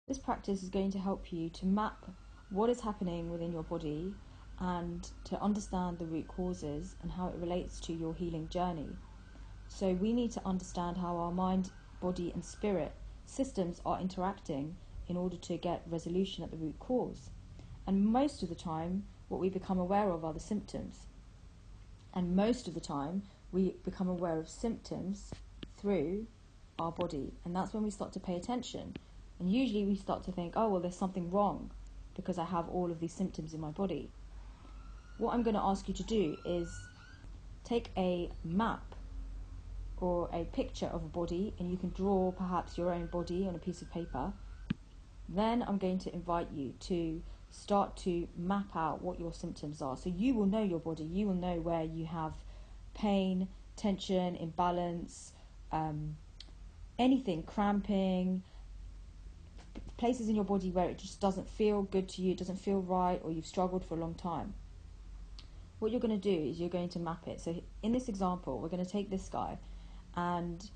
This practice is going to help you to map what is happening within your body and to understand the root causes and how it relates to your healing journey. So we need to understand how our mind, body and spirit systems are interacting in order to get resolution at the root cause. And most of the time, what we become aware of are the symptoms. And most of the time, we become aware of symptoms through our body. And that's when we start to pay attention. And usually we start to think, oh, well, there's something wrong because I have all of these symptoms in my body. What I'm going to ask you to do is take a map or a picture of a body, and you can draw perhaps your own body on a piece of paper. Then I'm going to invite you to start to map out what your symptoms are. So you will know your body, you will know where you have pain, tension, imbalance, anything, cramping, places in your body where it just doesn't feel good to you, it doesn't feel right, or you've struggled for a long time. What you're going to do is you're going to map it. So in this example, we're going to take this guy and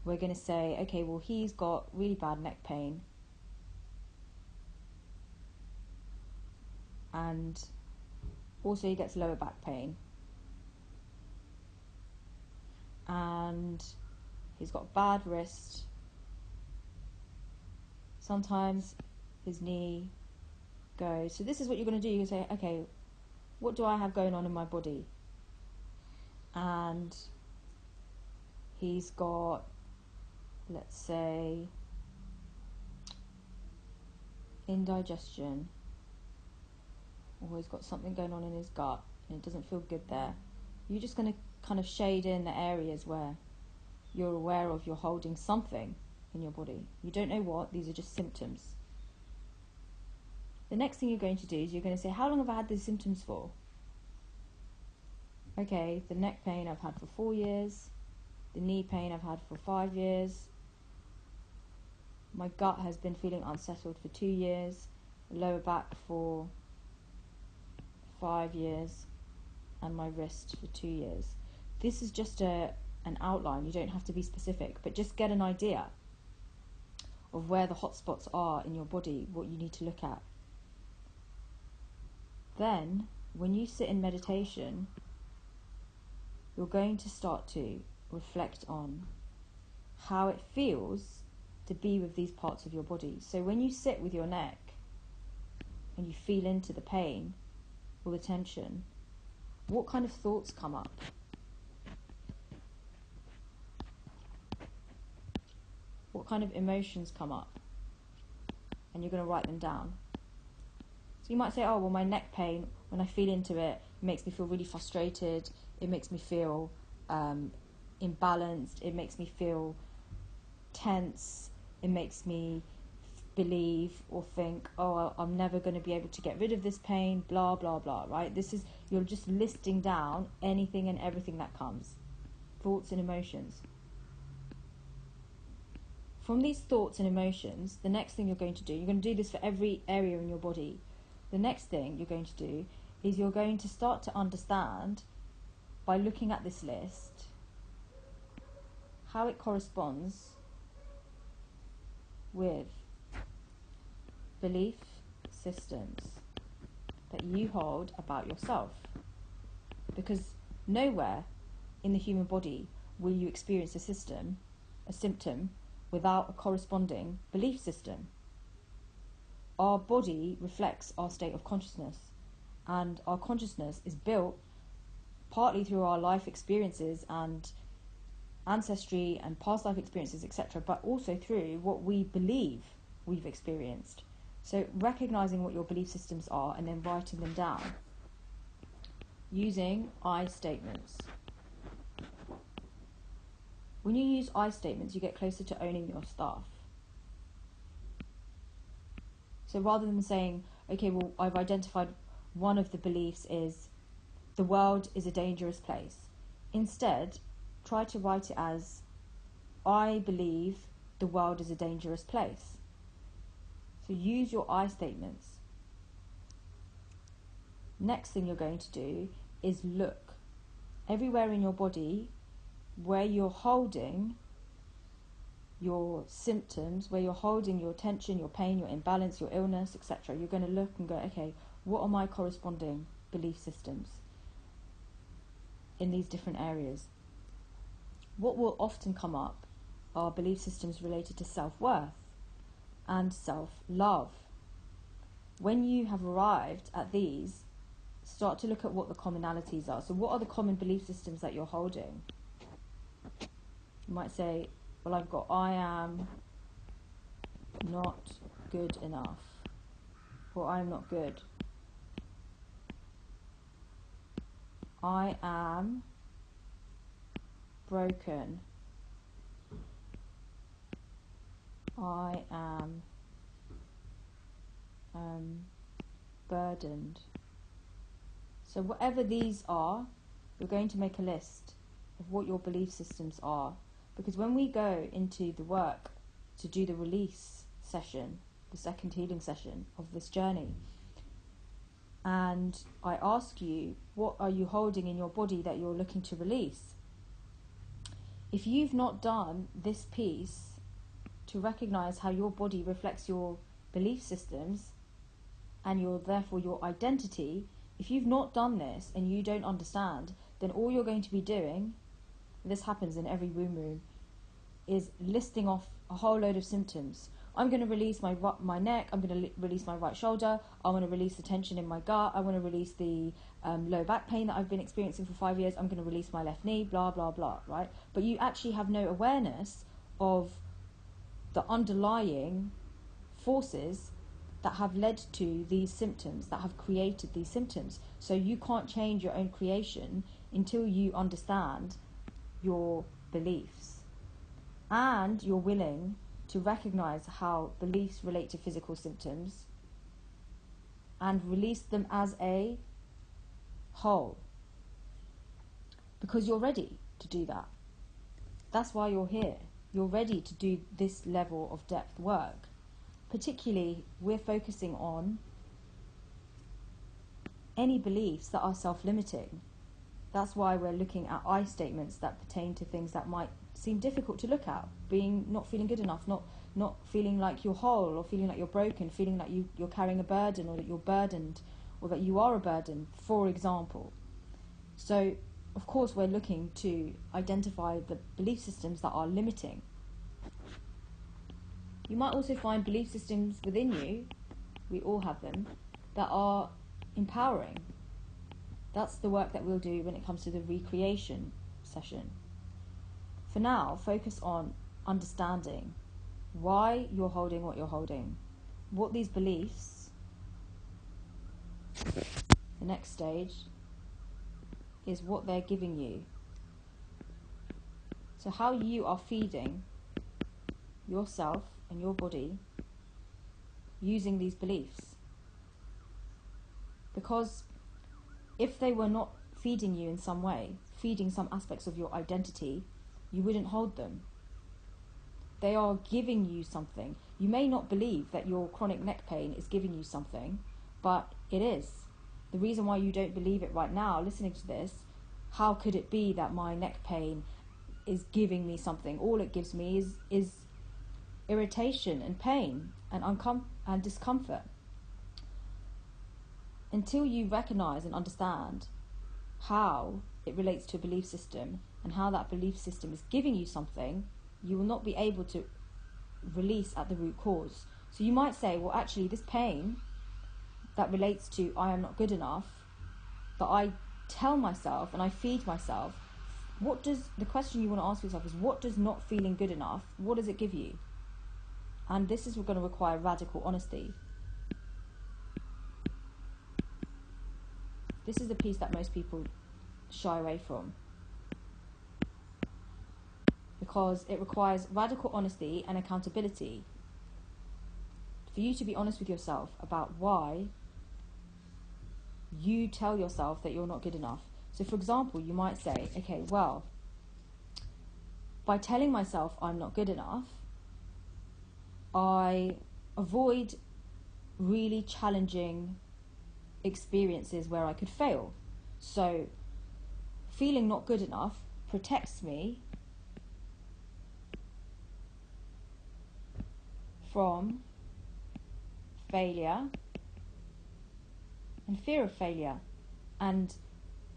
we're going to say, okay, well, he's got really bad neck pain, and also he gets lower back pain, and he's got bad wrist. Sometimes his knee goes. So this is what you're going to do. You say, okay, what do I have going on in my body? And he's got, let's say, indigestion, or he's got something going on in his gut and it doesn't feel good there. You're just going to kind of shade in the areas where you're aware of you're holding something in your body. You don't know what, these are just symptoms. The next thing you're going to do is you're going to say, how long have I had these symptoms for? Okay, the neck pain I've had for 4 years, the knee pain I've had for 5 years, my gut has been feeling unsettled for 2 years, lower back for 5 years, and my wrist for 2 years. This is just an outline. You don't have to be specific, but just get an idea of where the hot spots are in your body, what you need to look at. Then, when you sit in meditation, you're going to start to reflect on how it feels to be with these parts of your body. So when you sit with your neck and you feel into the pain or the tension, what kind of thoughts come up? What kind of emotions come up? And you're going to write them down. So you might say, oh, well, my neck pain, when I feel into it, it makes me feel really frustrated. It makes me feel imbalanced. It makes me feel tense. It makes me believe or think, oh, I'm never going to be able to get rid of this pain, blah, blah, blah, right? This is, you're just listing down anything and everything that comes. Thoughts and emotions. From these thoughts and emotions, the next thing you're going to do, you're going to do this for every area in your body. The next thing you're going to do is you're going to start to understand, by looking at this list, how it corresponds with belief systems that you hold about yourself. Because nowhere in the human body will you experience a symptom, without a corresponding belief system. Our body reflects our state of consciousness, and our consciousness is built partly through our life experiences and ancestry and past life experiences, etc., but also through what we believe we've experienced. So recognizing what your belief systems are and then writing them down using I statements. When you use I statements, you get closer to owning your stuff. So rather than saying, okay, well, I've identified one of the beliefs is the world is a dangerous place. Instead, try to write it as, I believe the world is a dangerous place. So use your I statements. Next thing you're going to do is look everywhere in your body where you're holding your symptoms, where you're holding your tension, your pain, your imbalance, your illness, etc., you're going to look and go, okay, what are my corresponding belief systems in these different areas? What will often come up are belief systems related to self-worth and self-love. When you have arrived at these, start to look at what the commonalities are. So what are the common belief systems that you're holding? You might say, well, I've got I am not good enough, or I'm not good. I am broken. I am burdened. So whatever these are, you're going to make a list of what your belief systems are. Because when we go into the work to do the release session, the second healing session of this journey, and I ask you, what are you holding in your body that you're looking to release? If you've not done this piece to recognize how your body reflects your belief systems and therefore your identity, if you've not done this and you don't understand, then all you're going to be doing, this happens in every womb room, is listing off a whole load of symptoms. I'm going to release my neck, I'm going to release my right shoulder, I want to release the tension in my gut, I want to release the low back pain that I've been experiencing for 5 years, I'm going to release my left knee, blah, blah, blah, right? But you actually have no awareness of the underlying forces that have led to these symptoms, that have created these symptoms. So you can't change your own creation until you understand your beliefs. And you're willing to recognize how beliefs relate to physical symptoms and release them as a whole. Because you're ready to do that. That's why you're here. You're ready to do this level of depth work. Particularly, we're focusing on any beliefs that are self-limiting. That's why we're looking at I statements that pertain to things that might seem difficult to look at. Not feeling good enough, not feeling like you're whole, or feeling like you're broken, feeling like you're carrying a burden, or that you're burdened, or that you are a burden, for example. So, of course, we're looking to identify the belief systems that are limiting. You might also find belief systems within you, we all have them, that are empowering. That's the work that we'll do when it comes to the recreation session. For now, focus on understanding why you're holding what you're holding, what these beliefs, the next stage, is what they're giving you. So how you are feeding yourself and your body using these beliefs. Because if they were not feeding you in some way, feeding some aspects of your identity, you wouldn't hold them. They are giving you something. You may not believe that your chronic neck pain is giving you something, but it is. The reason why you don't believe it right now, listening to this, how could it be that my neck pain is giving me something? All it gives me is irritation and pain and discomfort. Until you recognize and understand how it relates to a belief system and how that belief system is giving you something, you will not be able to release at the root cause. So you might say, well, actually, this pain that relates to I am not good enough, that I tell myself and I feed myself, the question you want to ask yourself is, what does not feeling good enough, what does it give you? And this is going to require radical honesty. This is the piece that most people shy away from, because it requires radical honesty and accountability for you to be honest with yourself about why you tell yourself that you're not good enough. So for example, you might say, okay, well, by telling myself I'm not good enough, I avoid really challenging experiences where I could fail. So feeling not good enough protects me from failure and fear of failure. And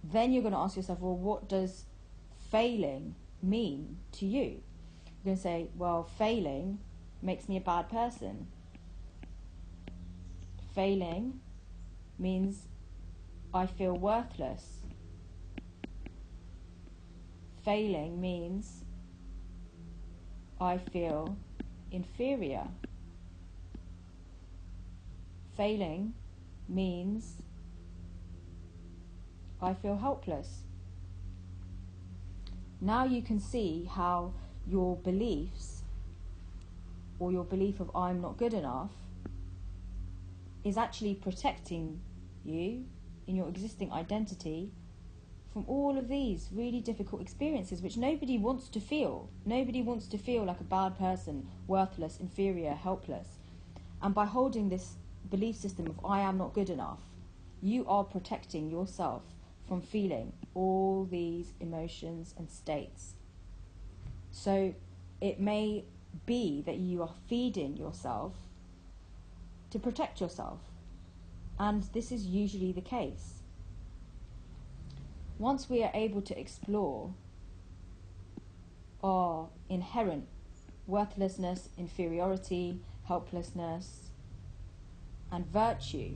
then you're going to ask yourself, well, what does failing mean to you? You're going to say, well, failing makes me a bad person. Failing means I feel worthless. Failing means I feel inferior. Failing means I feel helpless. Now you can see how your beliefs, or your belief of I'm not good enough, is actually protecting you in your existing identity from all of these really difficult experiences which nobody wants to feel. Nobody wants to feel like a bad person, worthless, inferior, helpless. And by holding this belief system of I am not good enough, you are protecting yourself from feeling all these emotions and states. So it may be that you are feeding yourself to protect yourself. And this is usually the case. Once we are able to explore our inherent worthlessness, inferiority, helplessness, and virtue,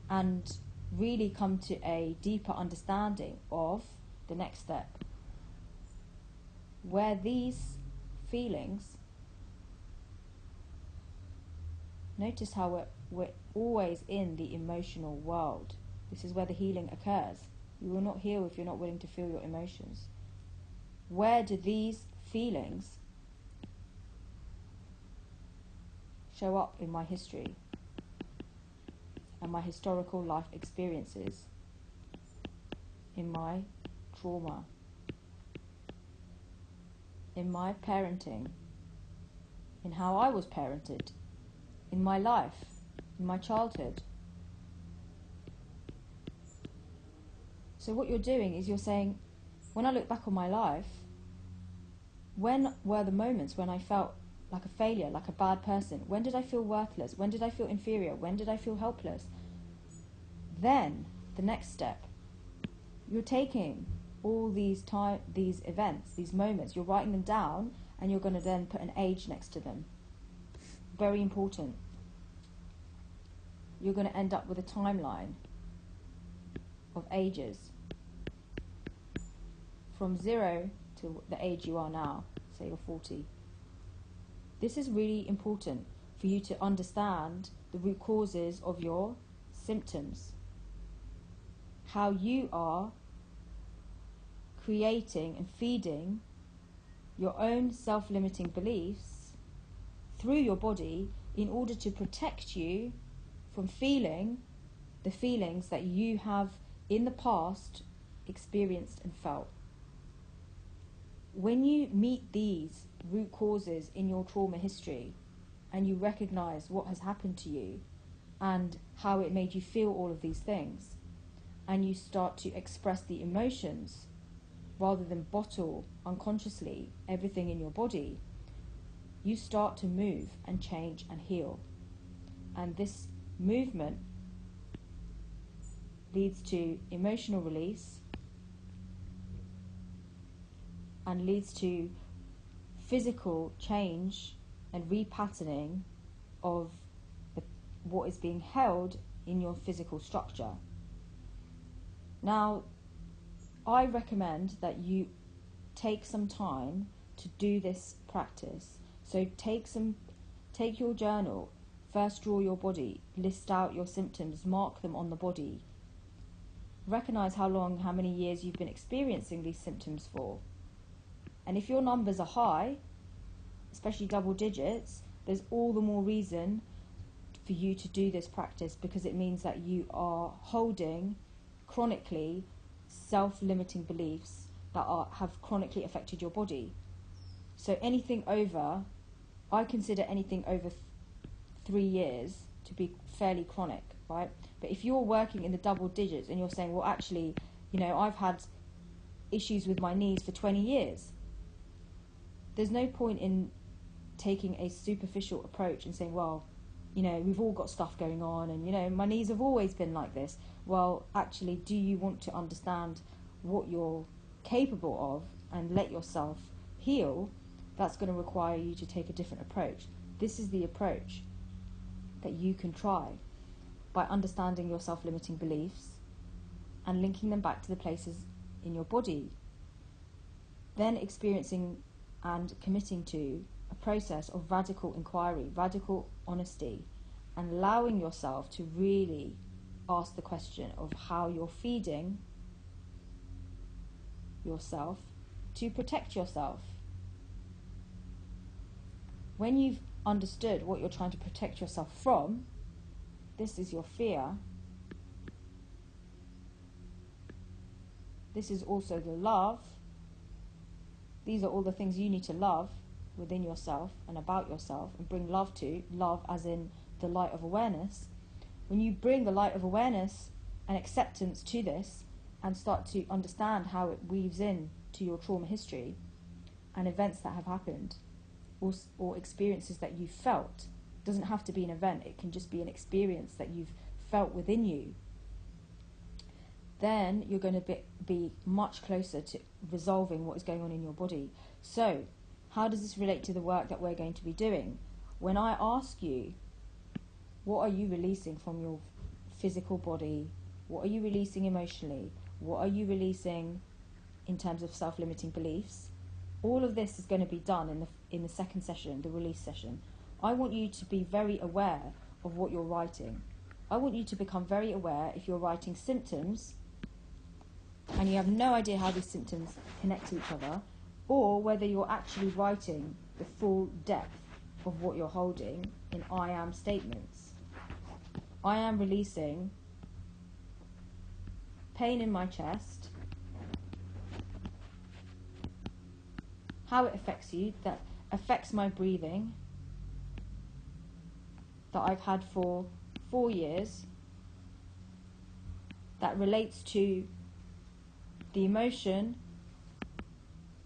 and really come to a deeper understanding of the next step, where these feelings, notice how we're always in the emotional world. This is where the healing occurs. You will not heal if you're not willing to feel your emotions. Where do these feelings show up in my history and my historical life experiences, in my trauma, in my parenting, in how I was parented, in my life, in my childhood? So what you're doing is you're saying, when I look back on my life, when were the moments when I felt like a failure, like a bad person? When did I feel worthless? When did I feel inferior? When did I feel helpless? Then, the next step, you're taking all these events, these moments, you're writing them down, and you're going to then put an age next to them. Very important. You're going to end up with a timeline of ages from 0 to the age you are now, say you're 40. This is really important for you to understand the root causes of your symptoms, how you are creating and feeding your own self-limiting beliefs through your body in order to protect you from feeling the feelings that you have in the past experienced and felt. When you meet these root causes in your trauma history and you recognize what has happened to you and how it made you feel all of these things, and you start to express the emotions rather than bottle unconsciously everything in your body, you start to move and change and heal. And this movement leads to emotional release and leads to physical change and repatterning of what is being held in your physical structure. Now, I recommend that you take some time to do this practice. So take your journal, first draw your body, list out your symptoms, mark them on the body. Recognize how many years you've been experiencing these symptoms for. And if your numbers are high, especially double digits, there's all the more reason for you to do this practice, because it means that you are holding chronically self-limiting beliefs that have chronically affected your body. So I consider anything over 3 years to be fairly chronic, right? But if you're working in the double digits and you're saying, well, actually, I've had issues with my knees for 20 years, there's no point in taking a superficial approach and saying, well, you know, we've all got stuff going on, and, you know, my knees have always been like this. Well, actually, do you want to understand what you're capable of and let yourself heal? That's going to require you to take a different approach. This is the approach that you can try by understanding your self-limiting beliefs and linking them back to the places in your body. Then experiencing and committing to a process of radical inquiry, radical honesty, and allowing yourself to really ask the question of how you're feeding yourself to protect yourself. When you've understood what you're trying to protect yourself from, this is your fear, this is also the love, these are all the things you need to love within yourself and about yourself and bring love to, love as in the light of awareness. When you bring the light of awareness and acceptance to this and start to understand how it weaves in to your trauma history and events that have happened, or experiences that you felt. It doesn't have to be an event, it can just be an experience that you've felt within you. Then you're going to be much closer to resolving what is going on in your body. So, how does this relate to the work that we're going to be doing? When I ask you, what are you releasing from your physical body? What are you releasing emotionally? What are you releasing in terms of self-limiting beliefs? All of this is going to be done in the second session, the release session. I want you to be very aware of what you're writing. I want you to become very aware if you're writing symptoms and you have no idea how these symptoms connect to each other, or whether you're actually writing the full depth of what you're holding in I am statements. I am releasing pain in my chest, how it affects you, that affects my breathing, that I've had for 4 years, that relates to the emotion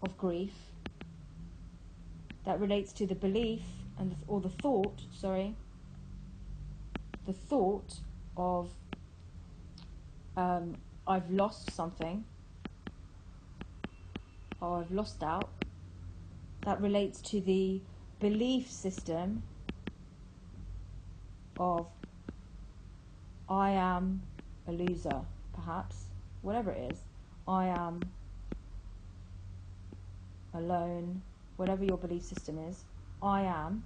of grief, that relates to the belief and the thought of I've lost something, or I've lost out, that relates to the belief system of I am a loser, perhaps, whatever it is, I am alone, whatever your belief system is, I am,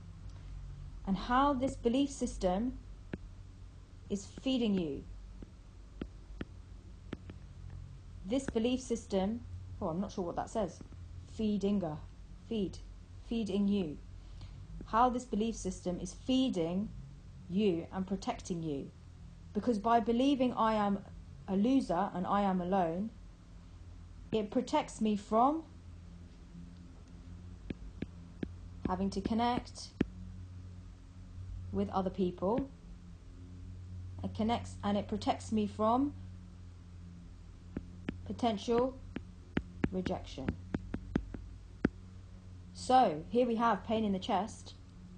and how this belief system is feeding you. This belief system, I'm not sure what that says, feeding you. How this belief system is feeding you and protecting you. Because by believing I am a loser and I am alone, it protects me from having to connect with other people. It protects me from potential rejection. So here we have pain in the chest,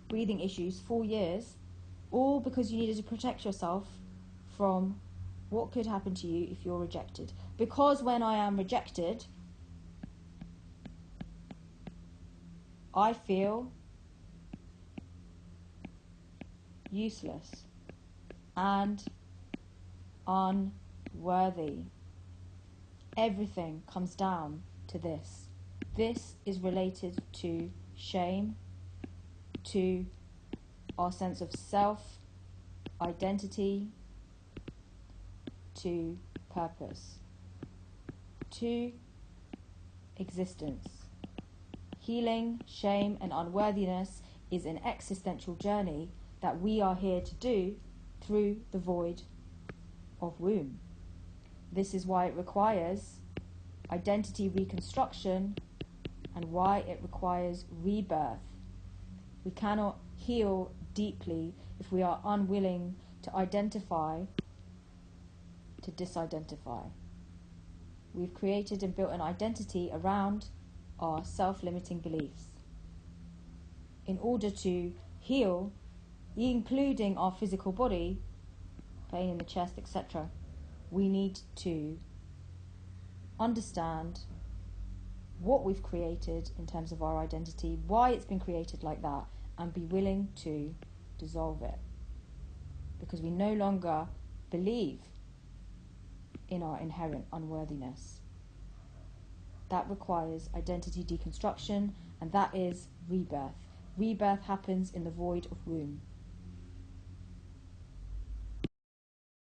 breathing issues, 4 years, all because you needed to protect yourself from what could happen to you if you're rejected. Because when I am rejected, I feel useless and unworthy. Everything comes down to this. This is related to shame, to our sense of self, identity, to purpose, to existence. Healing, shame, and unworthiness is an existential journey that we are here to do through the void of womb. This is why it requires identity reconstruction and why it requires rebirth. We cannot heal deeply if we are unwilling to identify, to disidentify. We've created and built an identity around our self-limiting beliefs. in order to heal, including our physical body, pain in the chest, etc., we need to understand what we've created in terms of our identity, why it's been created like that, and be willing to dissolve it. Because we no longer believe in our inherent unworthiness. That requires identity deconstruction, and that is rebirth. Rebirth happens in the void of womb.